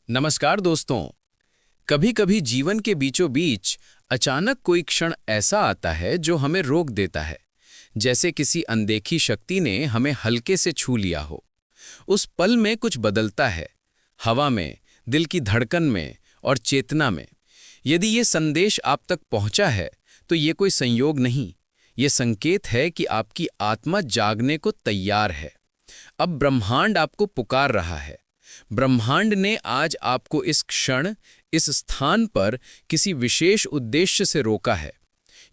नमस्कार दोस्तों। कभी कभी जीवन के बीचों बीच अचानक कोई क्षण ऐसा आता है जो हमें रोक देता है, जैसे किसी अनदेखी शक्ति ने हमें हल्के से छू लिया हो। उस पल में कुछ बदलता है, हवा में, दिल की धड़कन में और चेतना में। यदि ये संदेश आप तक पहुंचा है तो ये कोई संयोग नहीं, ये संकेत है कि आपकी आत्मा जागने को तैयार है। अब ब्रह्मांड आपको पुकार रहा है। ब्रह्मांड ने आज आपको इस क्षण, इस स्थान पर किसी विशेष उद्देश्य से रोका है।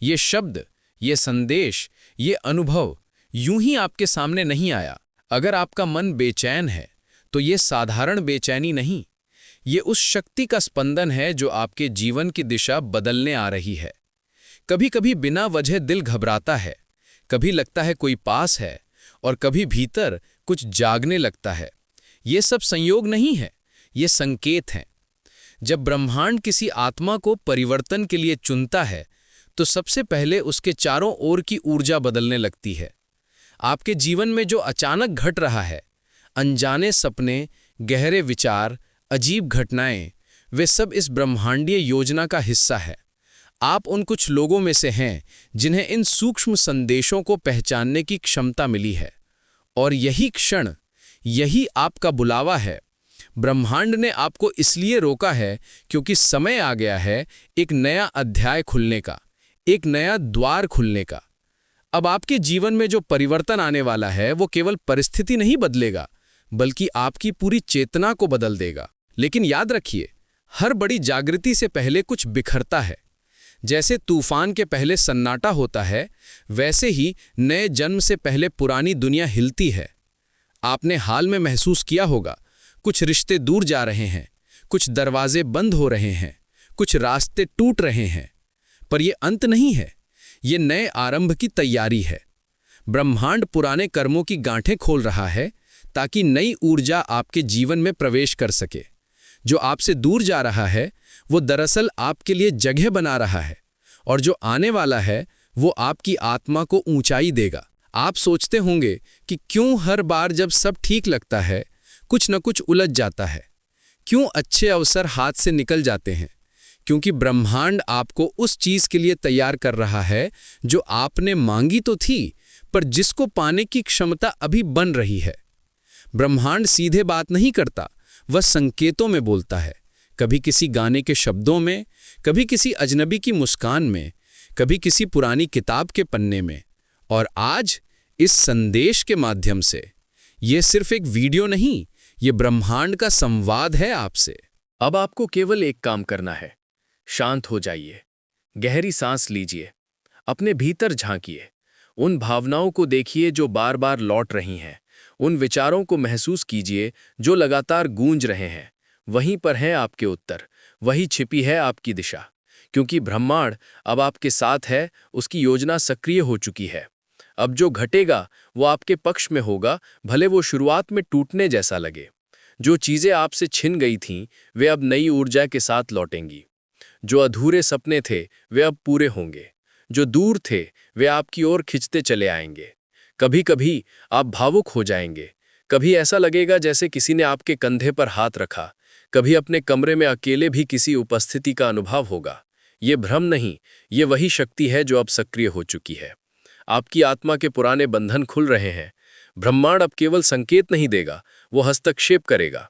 ये शब्द, ये संदेश, ये अनुभव यूं ही आपके सामने नहीं आया। अगर आपका मन बेचैन है तो ये साधारण बेचैनी नहीं, ये उस शक्ति का स्पंदन है जो आपके जीवन की दिशा बदलने आ रही है। कभी कभी बिना वजह दिल घबराता है, कभी लगता है कोई पास है और कभी भीतर कुछ जागने लगता है। ये सब संयोग नहीं है, ये संकेत हैं। जब ब्रह्मांड किसी आत्मा को परिवर्तन के लिए चुनता है तो सबसे पहले उसके चारों ओर की ऊर्जा बदलने लगती है। आपके जीवन में जो अचानक घट रहा है, अनजाने सपने, गहरे विचार, अजीब घटनाएं, वे सब इस ब्रह्मांडीय योजना का हिस्सा है। आप उन कुछ लोगों में से हैं जिन्हें इन सूक्ष्म संदेशों को पहचानने की क्षमता मिली है। और यही क्षण, यही आपका बुलावा है। ब्रह्मांड ने आपको इसलिए रोका है क्योंकि समय आ गया है एक नया अध्याय खुलने का, एक नया द्वार खुलने का। अब आपके जीवन में जो परिवर्तन आने वाला है वो केवल परिस्थिति नहीं बदलेगा, बल्कि आपकी पूरी चेतना को बदल देगा। लेकिन याद रखिए, हर बड़ी जागृति से पहले कुछ बिखरता है। जैसे तूफान के पहले सन्नाटा होता है, वैसे ही नए जन्म से पहले पुरानी दुनिया हिलती है। आपने हाल में महसूस किया होगा, कुछ रिश्ते दूर जा रहे हैं, कुछ दरवाजे बंद हो रहे हैं, कुछ रास्ते टूट रहे हैं। पर यह अंत नहीं है, ये नए आरंभ की तैयारी है। ब्रह्मांड पुराने कर्मों की गांठें खोल रहा है ताकि नई ऊर्जा आपके जीवन में प्रवेश कर सके। जो आपसे दूर जा रहा है वो दरअसल आपके लिए जगह बना रहा है, और जो आने वाला है वो आपकी आत्मा को ऊंचाई देगा। आप सोचते होंगे कि क्यों हर बार जब सब ठीक लगता है कुछ न कुछ उलझ जाता है, क्यों अच्छे अवसर हाथ से निकल जाते हैं। क्योंकि ब्रह्मांड आपको उस चीज के लिए तैयार कर रहा है जो आपने मांगी तो थी, पर जिसको पाने की क्षमता अभी बन रही है। ब्रह्मांड सीधे बात नहीं करता, वह संकेतों में बोलता है। कभी किसी गाने के शब्दों में, कभी किसी अजनबी की मुस्कान में, कभी किसी पुरानी किताब के पन्ने में। और आज इस संदेश के माध्यम से, ये सिर्फ एक वीडियो नहीं, ये ब्रह्मांड का संवाद है आपसे। अब आपको केवल एक काम करना है, शांत हो जाइए, गहरी सांस लीजिए, अपने भीतर झांकिए, उन भावनाओं को देखिए जो बार बार लौट रही हैं, उन विचारों को महसूस कीजिए जो लगातार गूंज रहे हैं। वहीं पर है आपके उत्तर, वही छिपी है आपकी दिशा। क्योंकि ब्रह्मांड अब आपके साथ है, उसकी योजना सक्रिय हो चुकी है। अब जो घटेगा वो आपके पक्ष में होगा, भले वो शुरुआत में टूटने जैसा लगे। जो चीजें आपसे छिन गई थीं वे अब नई ऊर्जा के साथ लौटेंगी। जो अधूरे सपने थे वे अब पूरे होंगे। जो दूर थे वे आपकी ओर खिंचते चले आएंगे। कभी कभी आप भावुक हो जाएंगे, कभी ऐसा लगेगा जैसे किसी ने आपके कंधे पर हाथ रखा, कभी अपने कमरे में अकेले भी किसी उपस्थिति का अनुभव होगा। ये भ्रम नहीं, ये वही शक्ति है जो अब सक्रिय हो चुकी है। आपकी आत्मा के पुराने बंधन खुल रहे हैं। ब्रह्मांड अब केवल संकेत नहीं देगा, वो हस्तक्षेप करेगा।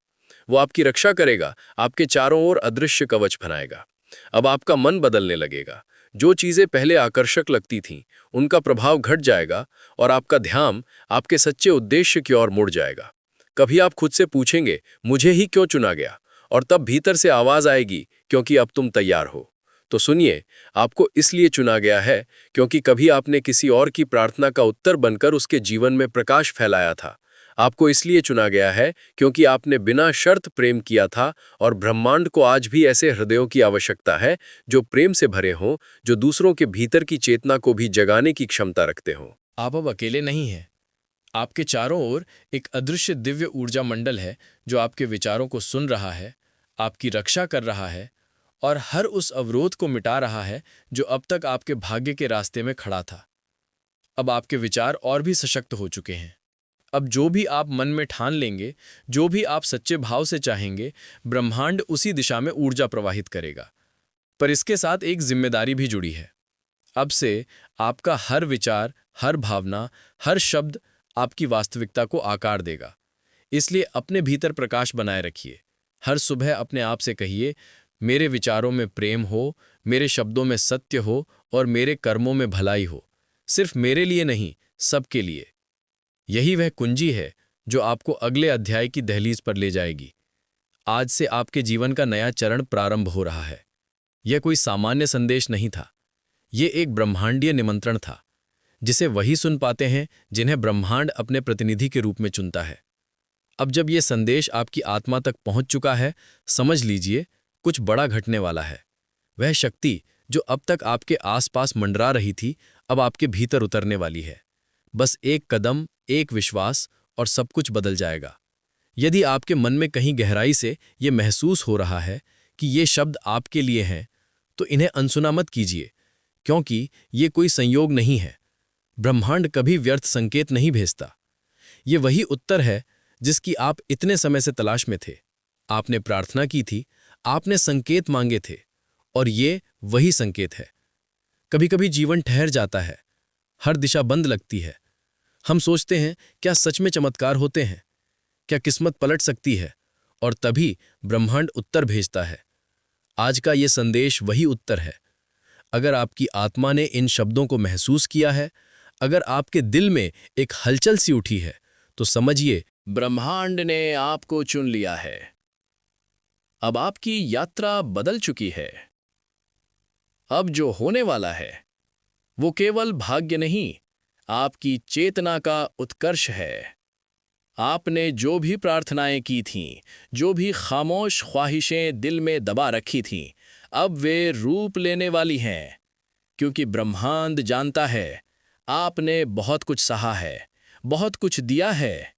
वो आपकी रक्षा करेगा, आपके चारों ओर अदृश्य कवच बनाएगा। अब आपका मन बदलने लगेगा। जो चीजें पहले आकर्षक लगती थीं, उनका प्रभाव घट जाएगा और आपका ध्यान आपके सच्चे उद्देश्य की ओर मुड़ जाएगा। कभी आप खुद से पूछेंगे, मुझे ही क्यों चुना गया? और तब भीतर से आवाज आएगी, क्योंकि अब तुम तैयार हो। तो सुनिए, आपको इसलिए चुना गया है क्योंकि कभी आपने किसी और की प्रार्थना का उत्तर बनकर उसके जीवन में प्रकाश फैलाया था। आपको इसलिए चुना गया है क्योंकि आपने बिना शर्त प्रेम किया था, और ब्रह्मांड को आज भी ऐसे हृदयों की आवश्यकता है जो प्रेम से भरे हों, जो दूसरों के भीतर की चेतना को भी जगाने की क्षमता रखते हों। आप अब अकेले नहीं हैं। आपके चारों ओर एक अदृश्य दिव्य ऊर्जा मंडल है जो आपके विचारों को सुन रहा है, आपकी रक्षा कर रहा है और हर उस अवरोध को मिटा रहा है जो अब तक आपके भाग्य के रास्ते में खड़ा था। अब आपके विचार और भी सशक्त हो चुके हैं। अब जो भी आप मन में ठान लेंगे, जो भी आप सच्चे भाव से चाहेंगे, ब्रह्मांड उसी दिशा में ऊर्जा प्रवाहित करेगा। पर इसके साथ एक जिम्मेदारी भी जुड़ी है। अब से आपका हर विचार, हर भावना, हर शब्द आपकी वास्तविकता को आकार देगा। इसलिए अपने भीतर प्रकाश बनाए रखिए। हर सुबह अपने आप से कहिए, मेरे विचारों में प्रेम हो, मेरे शब्दों में सत्य हो और मेरे कर्मों में भलाई हो। सिर्फ मेरे लिए नहीं, सबके लिए। यही वह कुंजी है जो आपको अगले अध्याय की दहलीज पर ले जाएगी। आज से आपके जीवन का नया चरण प्रारंभ हो रहा है। यह कोई सामान्य संदेश नहीं था। ये एक ब्रह्मांडीय निमंत्रण था, जिसे वही सुन पाते हैं जिन्हें ब्रह्मांड अपने प्रतिनिधि के रूप में चुनता है। अब जब ये संदेश आपकी आत्मा तक पहुंच चुका है, समझ लीजिए कुछ बड़ा घटने वाला है। वह शक्ति जो अब तक आपके आसपास मंडरा रही थी, अब आपके भीतर उतरने वाली है। बस एक कदम, एक विश्वास और सब कुछ बदल जाएगा। यदि आपके मन में कहीं गहराई से ये महसूस हो रहा है कि ये शब्द आपके लिए हैं, तो इन्हें अनसुना मत कीजिए, क्योंकि ये कोई संयोग नहीं है। ब्रह्मांड कभी व्यर्थ संकेत नहीं भेजता। ये वही उत्तर है जिसकी आप इतने समय से तलाश में थे। आपने प्रार्थना की थी, आपने संकेत मांगे थे, और ये वही संकेत है। कभी कभी जीवन ठहर जाता है, हर दिशा बंद लगती है। हम सोचते हैं, क्या सच में चमत्कार होते हैं? क्या किस्मत पलट सकती है? और तभी ब्रह्मांड उत्तर भेजता है। आज का ये संदेश वही उत्तर है। अगर आपकी आत्मा ने इन शब्दों को महसूस किया है, अगर आपके दिल में एक हलचल सी उठी है, तो समझिए ब्रह्मांड ने आपको चुन लिया है। अब आपकी यात्रा बदल चुकी है। अब जो होने वाला है वो केवल भाग्य नहीं, आपकी चेतना का उत्कर्ष है। आपने जो भी प्रार्थनाएं की थीं, जो भी खामोश ख्वाहिशें दिल में दबा रखी थीं, अब वे रूप लेने वाली हैं। क्योंकि ब्रह्मांड जानता है आपने बहुत कुछ सहा है, बहुत कुछ दिया है।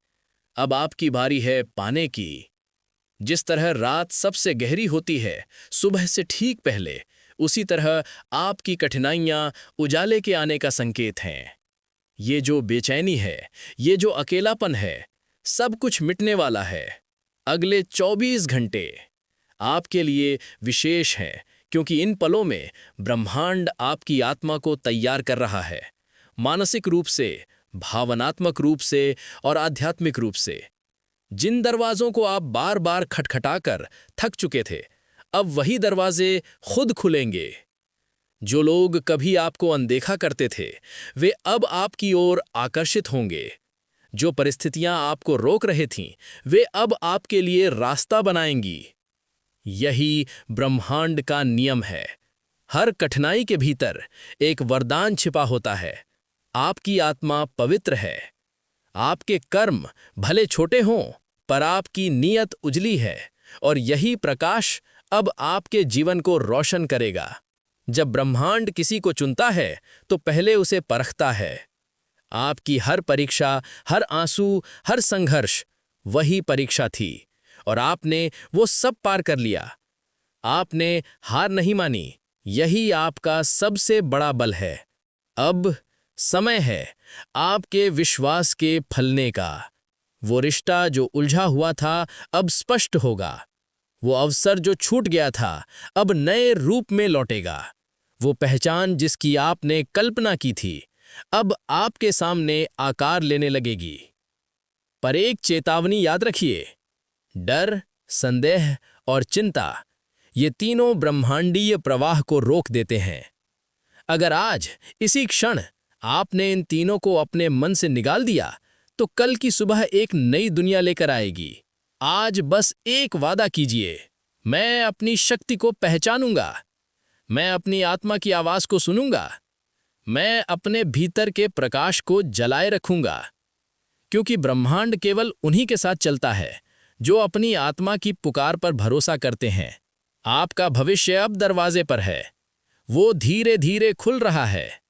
अब आपकी बारी है पाने की। जिस तरह रात सबसे गहरी होती है सुबह से ठीक पहले, उसी तरह आपकी कठिनाइयां उजाले के आने का संकेत हैं। ये जो बेचैनी है, ये जो अकेलापन है, सब कुछ मिटने वाला है। अगले 24 घंटे आपके लिए विशेष हैं, क्योंकि इन पलों में ब्रह्मांड आपकी आत्मा को तैयार कर रहा है। मानसिक रूप से, भावनात्मक रूप से और आध्यात्मिक रूप से। जिन दरवाजों को आप बार बार खटखटाकर थक चुके थे, अब वही दरवाजे खुद खुलेंगे। जो लोग कभी आपको अनदेखा करते थे, वे अब आपकी ओर आकर्षित होंगे। जो परिस्थितियां आपको रोक रहे थीं, वे अब आपके लिए रास्ता बनाएंगी। यही ब्रह्मांड का नियम है। हर कठिनाई के भीतर एक वरदान छिपा होता है। आपकी आत्मा पवित्र है। आपके कर्म भले छोटे हों, पर आपकी नीयत उजली है, और यही प्रकाश अब आपके जीवन को रोशन करेगा। जब ब्रह्मांड किसी को चुनता है, तो पहले उसे परखता है। आपकी हर परीक्षा, हर आंसू, हर संघर्ष वही परीक्षा थी, और आपने वो सब पार कर लिया। आपने हार नहीं मानी। यही आपका सबसे बड़ा बल है। अब समय है आपके विश्वास के फलने का। वो रिश्ता जो उलझा हुआ था, अब स्पष्ट होगा। वो अवसर जो छूट गया था, अब नए रूप में लौटेगा। वो पहचान जिसकी आपने कल्पना की थी, अब आपके सामने आकार लेने लगेगी। पर एक चेतावनी याद रखिए, डर, संदेह और चिंता, ये तीनों ब्रह्मांडीय प्रवाह को रोक देते हैं। अगर आज इसी क्षण आपने इन तीनों को अपने मन से निकाल दिया, तो कल की सुबह एक नई दुनिया लेकर आएगी। आज बस एक वादा कीजिए, मैं अपनी शक्ति को पहचानूंगा, मैं अपनी आत्मा की आवाज को सुनूंगा, मैं अपने भीतर के प्रकाश को जलाए रखूंगा। क्योंकि ब्रह्मांड केवल उन्हीं के साथ चलता है जो अपनी आत्मा की पुकार पर भरोसा करते हैं। आपका भविष्य अब दरवाजे पर है। वो धीरे धीरे खुल रहा है।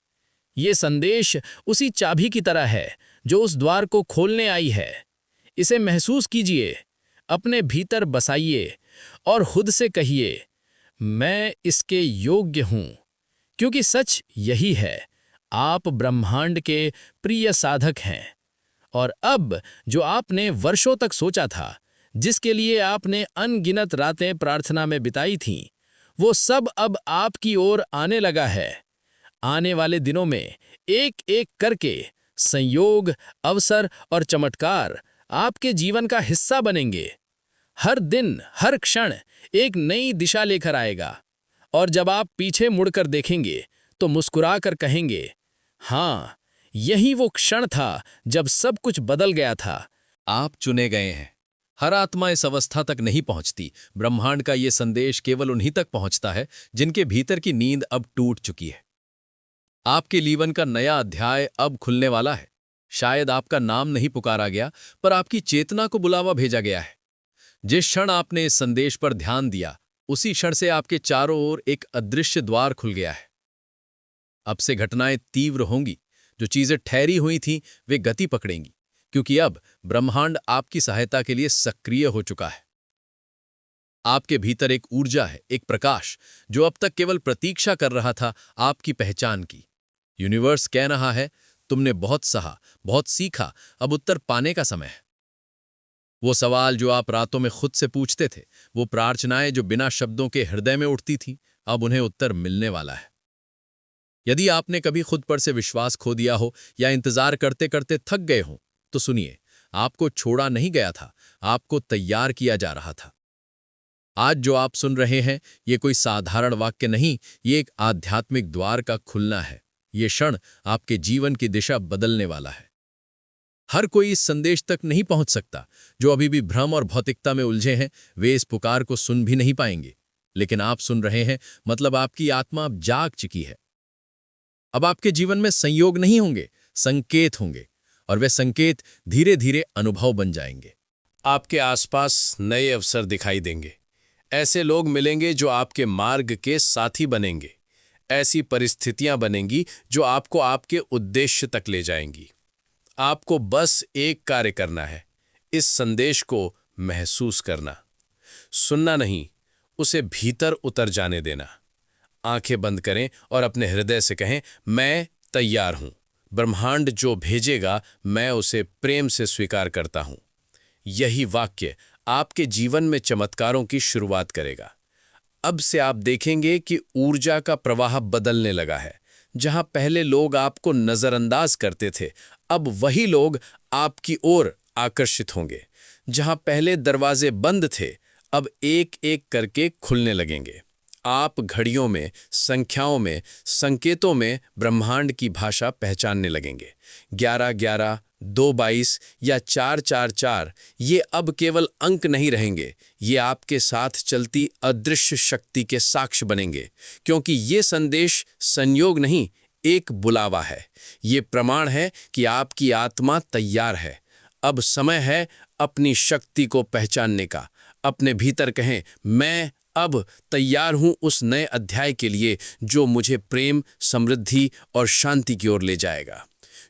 ये संदेश उसी चाबी की तरह है जो उस द्वार को खोलने आई है। इसे महसूस कीजिए, अपने भीतर बसाइए और खुद से कहिए, मैं इसके योग्य हूं। क्योंकि सच यही है, आप ब्रह्मांड के प्रिय साधक हैं, और अब जो आपने वर्षों तक सोचा था, जिसके लिए आपने अनगिनत रातें प्रार्थना में बिताई थीं, वो सब अब आपकी ओर आने लगा है। आने वाले दिनों में एक एक करके संयोग, अवसर और चमत्कार आपके जीवन का हिस्सा बनेंगे। हर दिन, हर क्षण एक नई दिशा लेकर आएगा, और जब आप पीछे मुड़कर देखेंगे तो मुस्कुराकर कहेंगे, हाँ, यही वो क्षण था जब सब कुछ बदल गया था। आप चुने गए हैं। हर आत्मा इस अवस्था तक नहीं पहुंचती। ब्रह्मांड का ये संदेश केवल उन्हीं तक पहुंचता है जिनके भीतर की नींद अब टूट चुकी है। आपके जीवन का नया अध्याय अब खुलने वाला है। शायद आपका नाम नहीं पुकारा गया, पर आपकी चेतना को बुलावा भेजा गया है। जिस क्षण आपने इस संदेश पर ध्यान दिया, उसी क्षण से आपके चारों ओर एक अदृश्य द्वार खुल गया है। अब से घटनाएं तीव्र होंगी। जो चीजें ठहरी हुई थीं, वे गति पकड़ेंगी, क्योंकि अब ब्रह्मांड आपकी सहायता के लिए सक्रिय हो चुका है। आपके भीतर एक ऊर्जा है, एक प्रकाश, जो अब तक केवल प्रतीक्षा कर रहा था आपकी पहचान की। यूनिवर्स कह रहा है, तुमने बहुत सहा, बहुत सीखा, अब उत्तर पाने का समय है। वो सवाल जो आप रातों में खुद से पूछते थे, वो प्रार्थनाएं जो बिना शब्दों के हृदय में उठती थीं, अब उन्हें उत्तर मिलने वाला है। यदि आपने कभी खुद पर से विश्वास खो दिया हो या इंतजार करते करते थक गए हो, तो सुनिए, आपको छोड़ा नहीं गया था, आपको तैयार किया जा रहा था। आज जो आप सुन रहे हैं, ये कोई साधारण वाक्य नहीं, ये एक आध्यात्मिक द्वार का खुलना है। ये क्षण आपके जीवन की दिशा बदलने वाला है। हर कोई इस संदेश तक नहीं पहुंच सकता। जो अभी भी भ्रम और भौतिकता में उलझे हैं, वे इस पुकार को सुन भी नहीं पाएंगे। लेकिन आप सुन रहे हैं, मतलब आपकी आत्मा अब जाग चुकी है। अब आपके जीवन में संयोग नहीं होंगे, संकेत होंगे, और वे संकेत धीरे धीरे अनुभव बन जाएंगे। आपके आसपास नए अवसर दिखाई देंगे। ऐसे लोग मिलेंगे जो आपके मार्ग के साथी बनेंगे। ऐसी परिस्थितियां बनेंगी जो आपको आपके उद्देश्य तक ले जाएंगी। आपको बस एक कार्य करना है, इस संदेश को महसूस करना, सुनना नहीं, उसे भीतर उतर जाने देना। आंखें बंद करें और अपने हृदय से कहें, मैं तैयार हूं। ब्रह्मांड जो भेजेगा, मैं उसे प्रेम से स्वीकार करता हूं। यही वाक्य आपके जीवन में चमत्कारों की शुरुआत करेगा। अब से आप देखेंगे कि ऊर्जा का प्रवाह बदलने लगा है। जहां पहले लोग आपको नजरअंदाज करते थे, अब वही लोग आपकी ओर आकर्षित होंगे। जहां पहले दरवाजे बंद थे, अब एक एक करके खुलने लगेंगे। आप घड़ियों में, संख्याओं में, संकेतों में ब्रह्मांड की भाषा पहचानने लगेंगे। 11-11, 2-22 या 4-4-4 ये अब केवल अंक नहीं रहेंगे, ये आपके साथ चलती अदृश्य शक्ति के साक्ष्य बनेंगे। क्योंकि ये संदेश संयोग नहीं, एक बुलावा है। ये प्रमाण है कि आपकी आत्मा तैयार है। अब समय है अपनी शक्ति को पहचानने का। अपने भीतर कहें, मैं अब तैयार हूं उस नए अध्याय के लिए जो मुझे प्रेम, समृद्धि और शांति की ओर ले जाएगा।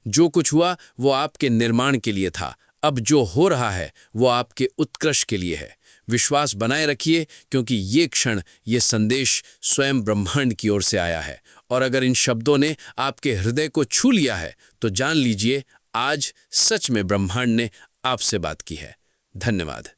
जो कुछ हुआ वो आपके निर्माण के लिए था। अब जो हो रहा है वो आपके उत्कृष्ट के लिए है। विश्वास बनाए रखिए, क्योंकि ये क्षण, ये संदेश स्वयं ब्रह्मांड की ओर से आया है। और अगर इन शब्दों ने आपके हृदय को छू लिया है, तो जान लीजिए आज सच में ब्रह्मांड ने आपसे बात की है। धन्यवाद।